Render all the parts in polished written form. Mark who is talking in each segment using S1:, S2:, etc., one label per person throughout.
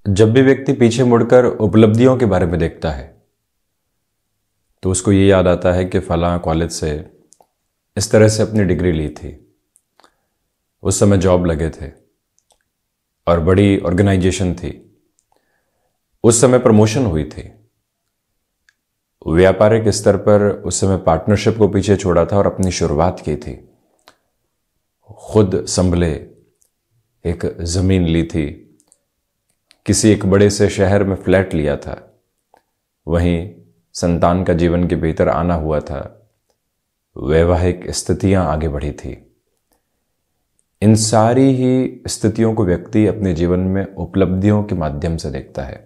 S1: जब भी व्यक्ति पीछे मुड़कर उपलब्धियों के बारे में देखता है तो उसको ये याद आता है कि फलां कॉलेज से इस तरह से अपनी डिग्री ली थी, उस समय जॉब लगे थे और बड़ी ऑर्गेनाइजेशन थी, उस समय प्रमोशन हुई थी, व्यापारिक स्तर पर उस समय पार्टनरशिप को पीछे छोड़ा था और अपनी शुरुआत की थी, खुद संभले, एक जमीन ली थी, किसी एक बड़े से शहर में फ्लैट लिया था, वहीं संतान का जीवन के भीतर आना हुआ था, वैवाहिक स्थितियां आगे बढ़ी थी। इन सारी ही स्थितियों को व्यक्ति अपने जीवन में उपलब्धियों के माध्यम से देखता है।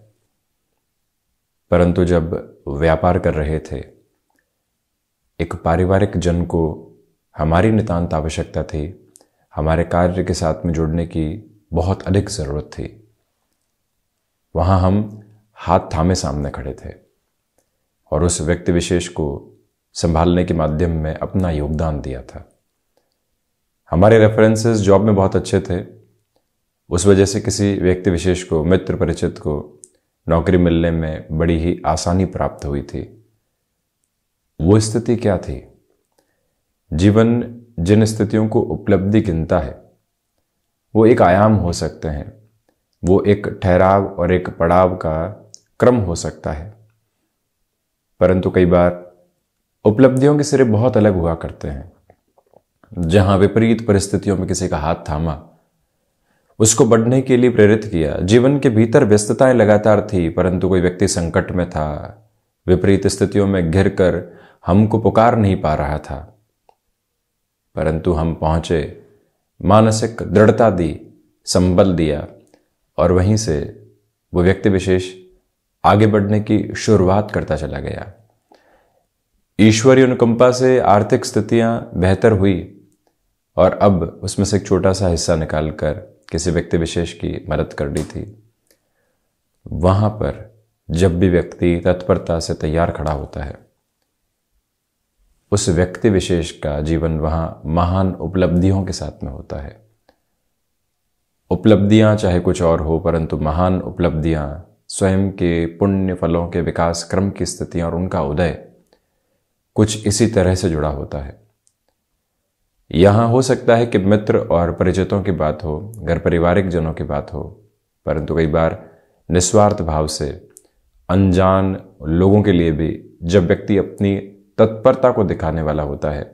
S1: परंतु जब व्यापार कर रहे थे, एक पारिवारिक जन को हमारी नितांत आवश्यकता थी, हमारे कार्य के साथ में जुड़ने की बहुत अधिक जरूरत थी। वहां हम हाथ थामे सामने खड़े थे और उस व्यक्ति विशेष को संभालने के माध्यम में अपना योगदान दिया था। हमारे रेफरेंसेस जॉब में बहुत अच्छे थे, उस वजह से किसी व्यक्ति विशेष को, मित्र परिचित को नौकरी मिलने में बड़ी ही आसानी प्राप्त हुई थी। वो स्थिति क्या थी? जीवन जिन स्थितियों को उपलब्धि गिनता है वो एक आयाम हो सकते हैं, वो एक ठहराव और एक पड़ाव का क्रम हो सकता है, परंतु कई बार उपलब्धियों के सिरे बहुत अलग हुआ करते हैं। जहां विपरीत परिस्थितियों में किसी का हाथ थामा, उसको बढ़ने के लिए प्रेरित किया। जीवन के भीतर व्यस्तताएं लगातार थी, परंतु कोई व्यक्ति संकट में था, विपरीत स्थितियों में घिर कर हमको पुकार नहीं पा रहा था, परंतु हम पहुंचे, मानसिक दृढ़ता दी, संबल दिया और वहीं से वो व्यक्ति विशेष आगे बढ़ने की शुरुआत करता चला गया। ईश्वरीय अनुकंपा से आर्थिक स्थितियां बेहतर हुई और अब उसमें से एक छोटा सा हिस्सा निकालकर किसी व्यक्ति विशेष की मदद कर दी थी। वहां पर जब भी व्यक्ति तत्परता से तैयार खड़ा होता है, उस व्यक्ति विशेष का जीवन वहां महान उपलब्धियों के साथ में होता है। उपलब्धियां चाहे कुछ और हो, परंतु महान उपलब्धियां स्वयं के पुण्य फलों के विकास क्रम की स्थितियां और उनका उदय कुछ इसी तरह से जुड़ा होता है। यहां हो सकता है कि मित्र और परिचितों की बात हो, घर पारिवारिक जनों की बात हो, परंतु कई बार निस्वार्थ भाव से अनजान लोगों के लिए भी जब व्यक्ति अपनी तत्परता को दिखाने वाला होता है,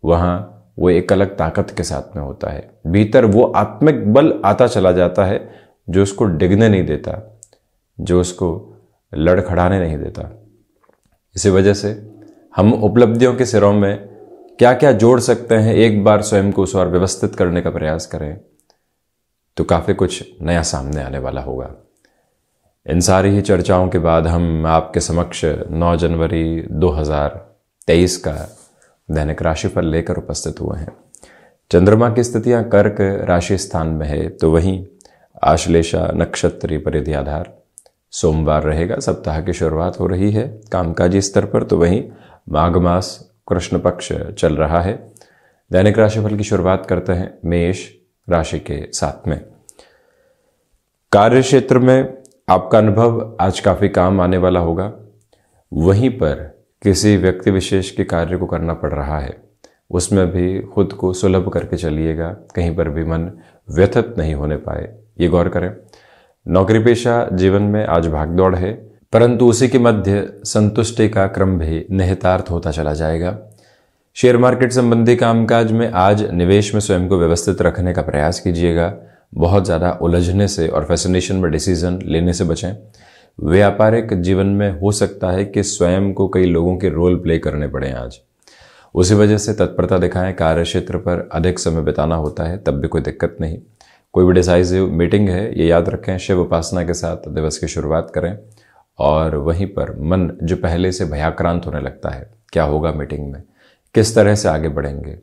S1: वहां वो एक अलग ताकत के साथ में होता है। भीतर वो आत्मिक बल आता चला जाता है जो उसको डिगने नहीं देता, जो उसको लड़खड़ाने नहीं देता। इसी वजह से हम उपलब्धियों के सिरों में क्या क्या जोड़ सकते हैं, एक बार स्वयं को उस और व्यवस्थित करने का प्रयास करें तो काफी कुछ नया सामने आने वाला होगा। इन सारी ही चर्चाओं के बाद हम आपके समक्ष 9 जनवरी 2023 का दैनिक राशिफल लेकर उपस्थित हुए हैं। चंद्रमा की स्थितियां कर्क राशि स्थान में है, तो वहीं आश्लेषा नक्षत्री परिधि आधार सोमवार रहेगा। सप्ताह की शुरुआत हो रही है कामकाजी स्तर पर, तो वहीं माघ मास कृष्ण पक्ष चल रहा है। दैनिक राशिफल की शुरुआत करते हैं मेष राशि के साथ में। कार्य क्षेत्र में आपका अनुभव आज काफी काम आने वाला होगा। वहीं पर किसी व्यक्ति विशेष के कार्य को करना पड़ रहा है, उसमें भी खुद को सुलभ करके चलिएगा, कहीं पर भी मन व्यथित नहीं होने पाए, ये गौर करें। नौकरी पेशा जीवन में आज भागदौड़ है, परंतु उसी के मध्य संतुष्टि का क्रम भी निहितार्थ होता चला जाएगा। शेयर मार्केट संबंधी कामकाज में आज निवेश में स्वयं को व्यवस्थित रखने का प्रयास कीजिएगा। बहुत ज़्यादा उलझने से और फैसिनेशन में डिसीजन लेने से बचें। व्यापारिक जीवन में हो सकता है कि स्वयं को कई लोगों के रोल प्ले करने पड़े आज, उसी वजह से तत्परता दिखाएं। कार्य क्षेत्र पर अधिक समय बिताना होता है, तब भी कोई दिक्कत नहीं। कोई भी डिसाइसिव मीटिंग है, ये याद रखें, शिव उपासना के साथ दिवस की शुरुआत करें। और वहीं पर मन जो पहले से भयाक्रांत होने लगता है, क्या होगा मीटिंग में, किस तरह से आगे बढ़ेंगे,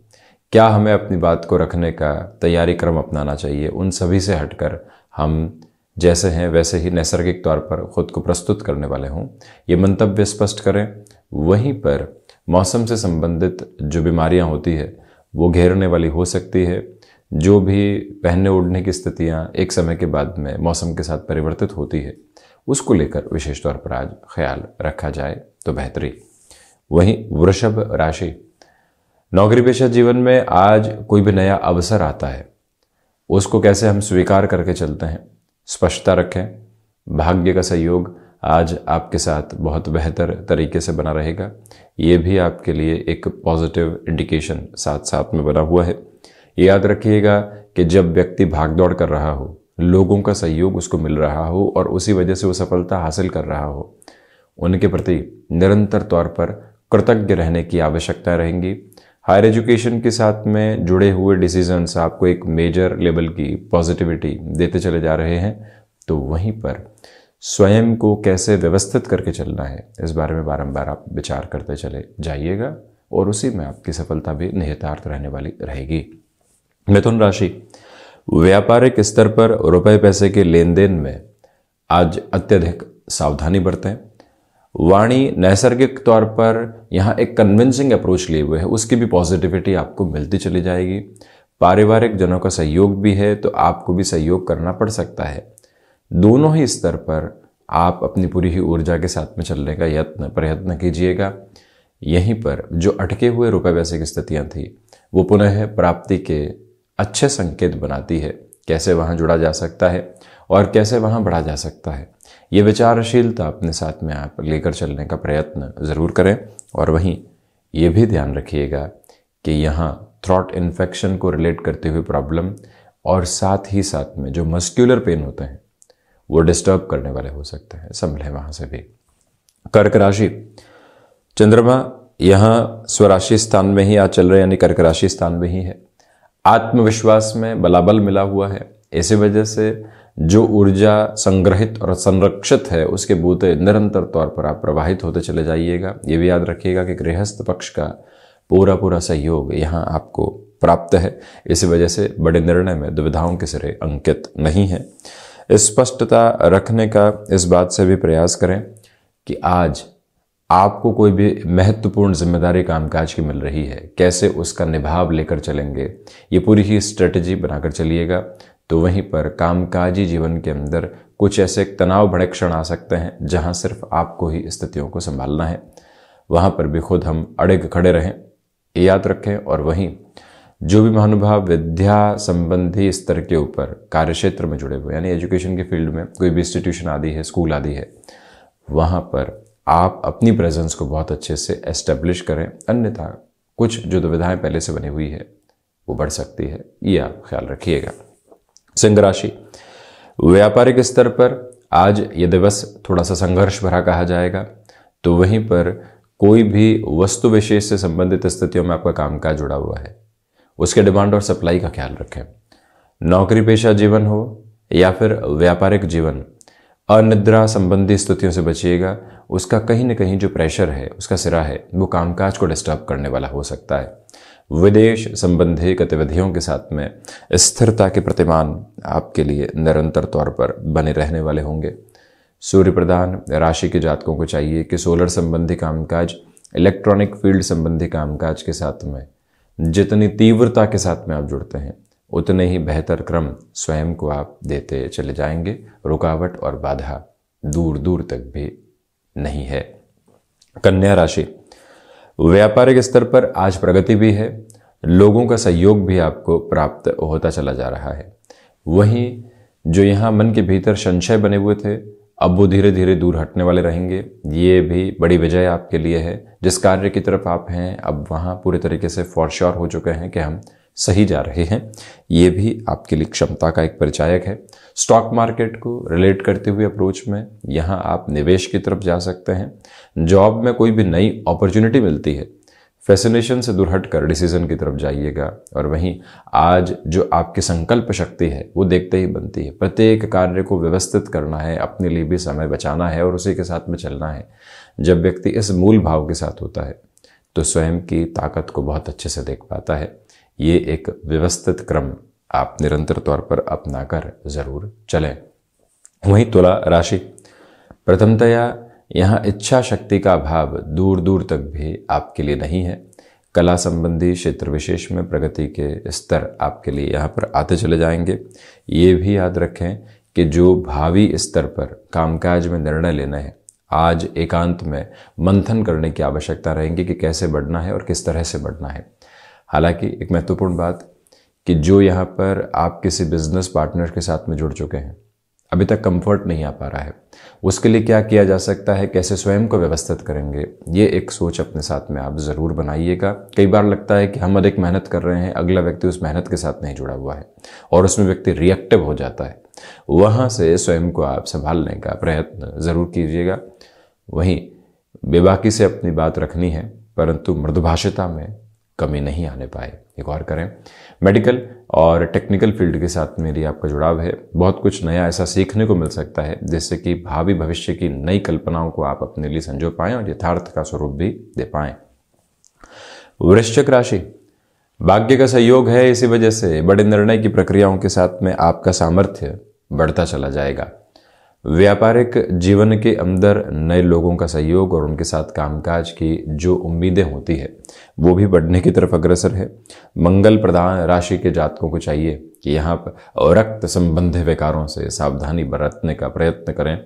S1: क्या हमें अपनी बात को रखने का तैयारी क्रम अपनाना चाहिए, उन सभी से हटकर हम जैसे हैं वैसे ही नैसर्गिक तौर पर खुद को प्रस्तुत करने वाले हों, ये मंतव्य स्पष्ट करें। वहीं पर मौसम से संबंधित जो बीमारियां होती है वो घेरने वाली हो सकती है, जो भी पहनने ओढ़ने की स्थितियां एक समय के बाद में मौसम के साथ परिवर्तित होती है, उसको लेकर विशेष तौर पर आज ख्याल रखा जाए तो बेहतरी। वहीं वृषभ राशि, नौकरी पेशा जीवन में आज कोई भी नया अवसर आता है, उसको कैसे हम स्वीकार करके चलते हैं, स्पष्टता रखें। भाग्य का सहयोग आज आपके साथ बहुत बेहतर तरीके से बना रहेगा, ये भी आपके लिए एक पॉजिटिव इंडिकेशन साथ साथ में बना हुआ है। याद रखिएगा कि जब व्यक्ति भागदौड़ कर रहा हो, लोगों का सहयोग उसको मिल रहा हो और उसी वजह से वो सफलता हासिल कर रहा हो, उनके प्रति निरंतर तौर पर कृतज्ञ रहने की आवश्यकता रहेंगी। हायर एजुकेशन के साथ में जुड़े हुए डिसीजंस आपको एक मेजर लेवल की पॉजिटिविटी देते चले जा रहे हैं, तो वहीं पर स्वयं को कैसे व्यवस्थित करके चलना है, इस बारे में बारंबार आप विचार करते चले जाइएगा और उसी में आपकी सफलता भी निहितार्थ रहने वाली रहेगी। मिथुन राशि, व्यापारिक स्तर पर रुपए पैसे के लेन देन में आज अत्यधिक सावधानी बरतें। वाणी नैसर्गिक तौर पर यहाँ एक कन्विंसिंग अप्रोच लिए हुए है, उसकी भी पॉजिटिविटी आपको मिलती चली जाएगी। पारिवारिक जनों का सहयोग भी है, तो आपको भी सहयोग करना पड़ सकता है। दोनों ही स्तर पर आप अपनी पूरी ही ऊर्जा के साथ में चलने का प्रयत्न कीजिएगा। यहीं पर जो अटके हुए रुपए पैसे की स्थितियां थी, वो पुनः प्राप्ति के अच्छे संकेत बनाती है। कैसे वहां जुड़ा जा सकता है और कैसे वहां बढ़ा जा सकता है, ये विचारशीलता अपने साथ में आप लेकर चलने का प्रयत्न ज़रूर करें। और वहीं ये भी ध्यान रखिएगा कि यहाँ थ्रॉट इन्फेक्शन को रिलेट करते हुए प्रॉब्लम और साथ ही साथ में जो मस्क्यूलर पेन होते हैं वो डिस्टर्ब करने वाले हो सकते हैं, संभलें वहाँ से भी। कर्क राशि, चंद्रमा यहाँ स्वराशि स्थान में ही आज चल रहे, यानी कर्क राशि स्थान में ही है। आत्मविश्वास में बलाबल मिला हुआ है, इसी वजह से जो ऊर्जा संग्रहित और संरक्षित है उसके बूते निरंतर तौर पर आप प्रवाहित होते चले जाइएगा। ये भी याद रखिएगा कि गृहस्थ पक्ष का पूरा सहयोग यहाँ आपको प्राप्त है, इसी वजह से बड़े निर्णय में दुविधाओं के सिरे अंकित नहीं है। स्पष्टता रखने का इस बात से भी प्रयास करें कि आज आपको कोई भी महत्वपूर्ण जिम्मेदारी कामकाज की मिल रही है, कैसे उसका निभाव लेकर चलेंगे, ये पूरी ही स्ट्रेटजी बनाकर चलिएगा। तो वहीं पर कामकाजी जीवन के अंदर कुछ ऐसे तनाव भरे क्षण आ सकते हैं जहां सिर्फ आपको ही स्थितियों को संभालना है, वहां पर भी खुद हम अड़िग खड़े रहें, ये याद रखें। और वहीं जो भी महानुभाव विद्या संबंधी स्तर के ऊपर कार्यक्षेत्र में जुड़े हुए, यानी एजुकेशन के फील्ड में कोई भी इंस्टीट्यूशन आदि है, स्कूल आदि है, वहाँ पर आप अपनी प्रेजेंस को बहुत अच्छे से एस्टेब्लिश करें, अन्यथा कुछ जो दुविधाएं पहले से बनी हुई है वो बढ़ सकती है, ये आप ख्याल रखिएगा। सिंह राशि, व्यापारिक स्तर पर आज ये दिवस थोड़ा सा संघर्ष भरा कहा जाएगा, तो वहीं पर कोई भी वस्तु विशेष से संबंधित स्थितियों में आपका कामकाज जुड़ा हुआ है, उसके डिमांड और सप्लाई का ख्याल रखें। नौकरी पेशा जीवन हो या फिर व्यापारिक जीवन, अनिद्रा संबंधी स्थितियों से बचिएगा। उसका कहीं न कहीं जो प्रेशर है, उसका सिरा है, वो कामकाज को डिस्टर्ब करने वाला हो सकता है। विदेश संबंधी गतिविधियों के साथ में स्थिरता के प्रतिमान आपके लिए निरंतर तौर पर बने रहने वाले होंगे। सूर्य प्रधान राशि के जातकों को चाहिए कि सोलर संबंधी कामकाज, इलेक्ट्रॉनिक फील्ड संबंधी कामकाज के साथ में जितनी तीव्रता के साथ में आप जुड़ते हैं, उतने ही बेहतर क्रम स्वयं को आप देते चले जाएंगे। रुकावट और बाधा दूर दूर तक भी नहीं है। कन्या राशि, व्यापारिक स्तर पर आज प्रगति भी है, लोगों का सहयोग भी आपको प्राप्त होता चला जा रहा है। वहीं जो यहाँ मन के भीतर संशय बने हुए थे, अब वो धीरे धीरे दूर हटने वाले रहेंगे। ये भी बड़ी विजय आपके लिए है। जिस कार्य की तरफ आप हैं, अब वहाँ पूरे तरीके से फॉर श्योर हो चुके हैं कि हम सही जा रहे हैं, ये भी आपके लिए क्षमता का एक परिचायक है। स्टॉक मार्केट को रिलेट करते हुए अप्रोच में यहाँ आप निवेश की तरफ जा सकते हैं। जॉब में कोई भी नई अपॉर्चुनिटी मिलती है, फैसिनेशन से दूर हटकर डिसीजन की तरफ जाइएगा। और वहीं आज जो आपकी संकल्प शक्ति है वो देखते ही बनती है। प्रत्येक कार्य को व्यवस्थित करना है, अपने लिए भी समय बचाना है और उसी के साथ में चलना है। जब व्यक्ति इस मूल भाव के साथ होता है तो स्वयं की ताकत को बहुत अच्छे से देख पाता है। ये एक व्यवस्थित क्रम आप निरंतर तौर पर अपनाकर जरूर चलें। वहीं तुला राशि, प्रथमतया यहाँ इच्छा शक्ति का अभाव दूर दूर तक भी आपके लिए नहीं है। कला संबंधी क्षेत्र विशेष में प्रगति के स्तर आपके लिए यहाँ पर आते चले जाएंगे। ये भी याद रखें कि जो भावी स्तर पर कामकाज में निर्णय लेना है, आज एकांत में मंथन करने की आवश्यकता रहेगी कि कैसे बढ़ना है और किस तरह से बढ़ना है। हालांकि एक महत्वपूर्ण बात कि जो यहाँ पर आप किसी बिजनेस पार्टनर के साथ में जुड़ चुके हैं, अभी तक कंफर्ट नहीं आ पा रहा है, उसके लिए क्या किया जा सकता है, कैसे स्वयं को व्यवस्थित करेंगे, ये एक सोच अपने साथ में आप ज़रूर बनाइएगा। कई बार लगता है कि हम अधिक मेहनत कर रहे हैं, अगला व्यक्ति उस मेहनत के साथ नहीं जुड़ा हुआ है और उसमें व्यक्ति रिएक्टिव हो जाता है। वहाँ से स्वयं को आप संभालने का प्रयत्न ज़रूर कीजिएगा। वहीं बेबाकी से अपनी बात रखनी है, परंतु मृदुभाषिता में कमी नहीं आने पाए। एक और करें, मेडिकल और टेक्निकल फील्ड के साथ मेरी आपका जुड़ाव है। बहुत कुछ नया ऐसा सीखने को मिल सकता है जिससे कि भावी भविष्य की नई कल्पनाओं को आप अपने लिए संजो पाएं और यथार्थ का स्वरूप भी दे पाएं। वृश्चिक राशि, भाग्य का सहयोग है, इसी वजह से बड़े निर्णय की प्रक्रियाओं के साथ में आपका सामर्थ्य बढ़ता चला जाएगा। व्यापारिक जीवन के अंदर नए लोगों का सहयोग और उनके साथ कामकाज की जो उम्मीदें होती है वो भी बढ़ने की तरफ अग्रसर है। मंगल प्रधान राशि के जातकों को चाहिए कि यहाँ पर रक्त संबंधी विकारों से सावधानी बरतने का प्रयत्न करें।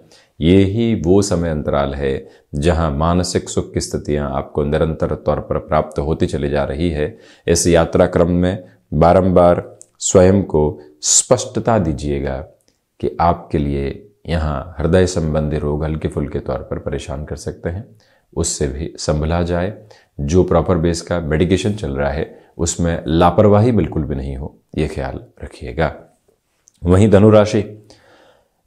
S1: ये ही वो समय अंतराल है जहाँ मानसिक सुख की स्थितियाँ आपको निरंतर तौर पर प्राप्त होती चली जा रही है। इस यात्रा क्रम में बारंबार स्वयं को स्पष्टता दीजिएगा कि आपके लिए यहाँ हृदय संबंधी रोग हल्के फुल्के तौर पर परेशान कर सकते हैं, उससे भी संभला जाए। जो प्रॉपर बेस का मेडिकेशन चल रहा है उसमें लापरवाही बिल्कुल भी नहीं हो, ये ख्याल रखिएगा। वहीं धनु राशि,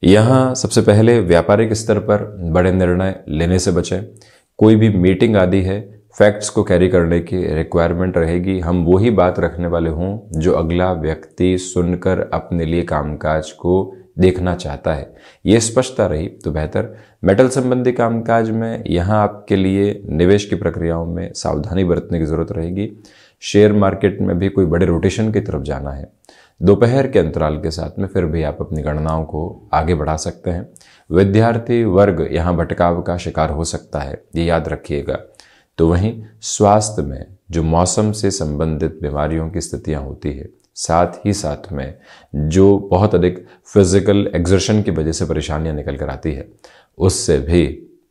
S1: यहाँ सबसे पहले व्यापारिक स्तर पर बड़े निर्णय लेने से बचें। कोई भी मीटिंग आदि है, फैक्ट्स को कैरी करने की रिक्वायरमेंट रहेगी। हम वही बात रखने वाले हों जो अगला व्यक्ति सुनकर अपने लिए कामकाज को देखना चाहता है। ये स्पष्टता रही तो बेहतर। मेटल संबंधी कामकाज में यहाँ आपके लिए निवेश की प्रक्रियाओं में सावधानी बरतने की जरूरत रहेगी। शेयर मार्केट में भी कोई बड़े रोटेशन की तरफ जाना है। दोपहर के अंतराल के साथ में फिर भी आप अपनी गणनाओं को आगे बढ़ा सकते हैं। विद्यार्थी वर्ग यहाँ भटकाव का शिकार हो सकता है, ये याद रखिएगा। तो वहीं स्वास्थ्य में जो मौसम से संबंधित बीमारियों की स्थितियाँ होती है, साथ ही साथ में जो बहुत अधिक फिजिकल एक्सर्शन की वजह से परेशानियां निकल कर आती है, उससे भी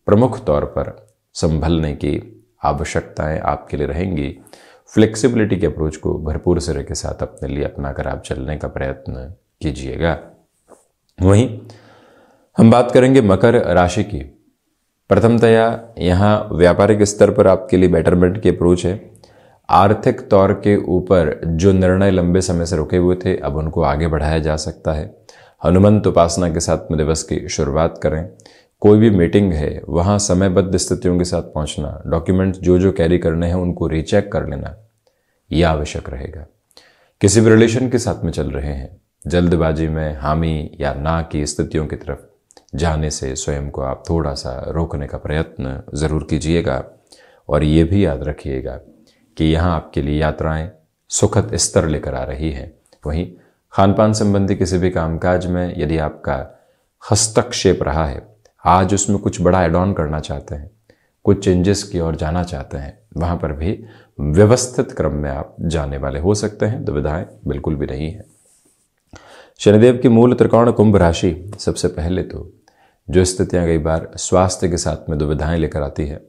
S1: प्रमुख तौर पर संभलने की आवश्यकताएं आपके लिए रहेंगी। फ्लेक्सिबिलिटी के अप्रोच को भरपूर सिरे के साथ अपने लिए अपनाकर आप चलने का प्रयत्न कीजिएगा। वहीं हम बात करेंगे मकर राशि की। प्रथमतया यहाँ व्यापारिक स्तर पर आपके लिए बेटरमेंट की अप्रोच है। आर्थिक तौर के ऊपर जो निर्णय लंबे समय से रुके हुए थे, अब उनको आगे बढ़ाया जा सकता है। हनुमंत उपासना के साथ में दिवस की शुरुआत करें। कोई भी मीटिंग है वहाँ समयबद्ध स्थितियों के साथ पहुँचना, डॉक्यूमेंट्स जो कैरी करने हैं उनको रीचेक कर लेना, यह आवश्यक रहेगा। किसी भी रिलेशन के साथ में चल रहे हैं, जल्दबाजी में हामी या ना की स्थितियों की तरफ जाने से स्वयं को आप थोड़ा सा रोकने का प्रयत्न ज़रूर कीजिएगा। और ये भी याद रखिएगा कि यहाँ आपके लिए यात्राएं सुखद स्तर लेकर आ रही हैं। वहीं खान पान संबंधी किसी भी कामकाज में यदि आपका हस्तक्षेप रहा है, आज उसमें कुछ बड़ा एड ऑन करना चाहते हैं, कुछ चेंजेस की ओर जाना चाहते हैं, वहाँ पर भी व्यवस्थित क्रम में आप जाने वाले हो सकते हैं। दुविधाएं बिल्कुल भी नहीं है। शनिदेव की मूल त्रिकोण कुंभ राशि, सबसे पहले तो जो स्थितियाँ कई बार स्वास्थ्य के साथ में दुविधाएं लेकर आती है,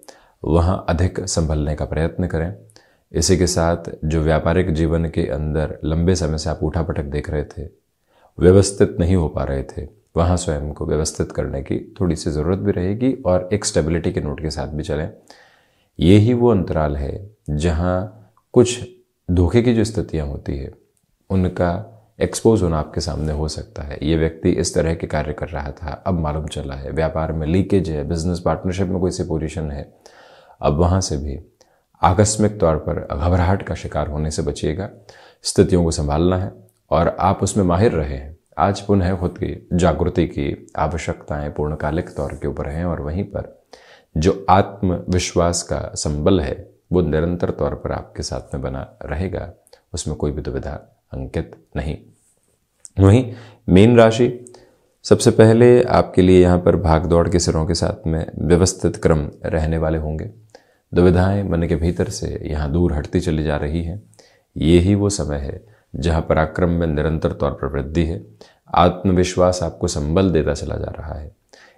S1: वहाँ अधिक संभलने का प्रयत्न करें। इसी के साथ जो व्यापारिक जीवन के अंदर लंबे समय से आप उठापटक देख रहे थे, व्यवस्थित नहीं हो पा रहे थे, वहाँ स्वयं को व्यवस्थित करने की थोड़ी सी ज़रूरत भी रहेगी और एक स्टेबिलिटी के नोट के साथ भी चलें। ये ही वो अंतराल है जहाँ कुछ धोखे की जो स्थितियाँ होती है उनका एक्सपोज होना आपके सामने हो सकता है। ये व्यक्ति इस तरह के कार्य कर रहा था, अब मालूम चला है व्यापार में लीकेज है, बिजनेस पार्टनरशिप में कोई सेपरेशन है। अब वहाँ से भी आकस्मिक तौर पर घबराहट का शिकार होने से बचिएगा। स्थितियों को संभालना है और आप उसमें माहिर रहे हैं। आज पुनः खुद की जागृति की आवश्यकताएं पूर्णकालिक तौर के ऊपर हैं और वहीं पर जो आत्मविश्वास का संबल है वो निरंतर तौर पर आपके साथ में बना रहेगा, उसमें कोई भी दुविधा अंकित नहीं। वहीं मीन राशि, सबसे पहले आपके लिए यहाँ पर भाग दौड़ के सिरों के साथ में व्यवस्थित क्रम रहने वाले होंगे। दुविधाएं मन के भीतर से यहाँ दूर हटती चली जा रही हैं। ये ही वो समय है जहाँ पराक्रम में निरंतर तौर पर वृद्धि है। आत्मविश्वास आपको संबल देता चला जा रहा है।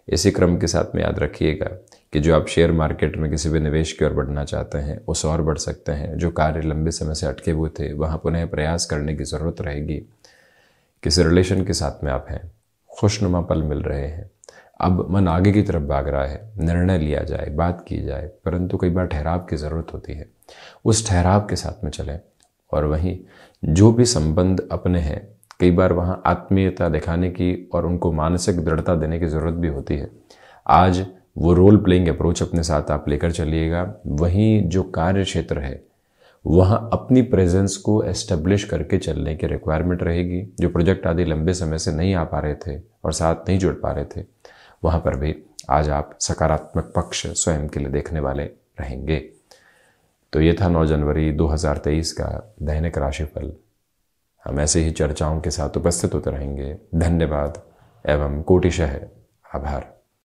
S1: इसी क्रम के साथ में याद रखिएगा कि जो आप शेयर मार्केट में किसी भी निवेश की ओर बढ़ना चाहते हैं उस और बढ़ सकते हैं। जो कार्य लंबे समय से अटके हुए थे वहाँ पुनः प्रयास करने की ज़रूरत रहेगी। किसी रिलेशन के साथ में आप हैं, खुशनुमा पल मिल रहे हैं, अब मन आगे की तरफ भाग रहा है, निर्णय लिया जाए, बात की जाए, परंतु कई बार ठहराव की ज़रूरत होती है। उस ठहराव के साथ में चलें। और वहीं जो भी संबंध अपने हैं, कई बार वहाँ आत्मीयता दिखाने की और उनको मानसिक दृढ़ता देने की ज़रूरत भी होती है। आज वो रोल प्लेइंग अप्रोच अपने साथ आप लेकर चलिएगा। वहीं जो कार्य क्षेत्र है वहाँ अपनी प्रेजेंस को एस्टेब्लिश करके चलने की रिक्वायरमेंट रहेगी। जो प्रोजेक्ट आदि लंबे समय से नहीं आ पा रहे थे और साथ नहीं जुड़ पा रहे थे, वहाँ पर भी आज आप सकारात्मक पक्ष स्वयं के लिए देखने वाले रहेंगे। तो ये था 9 जनवरी 2023 का दैनिक राशिफल। हम ऐसे ही चर्चाओं के साथ उपस्थित होते रहेंगे। धन्यवाद एवं कोटिशः आभार।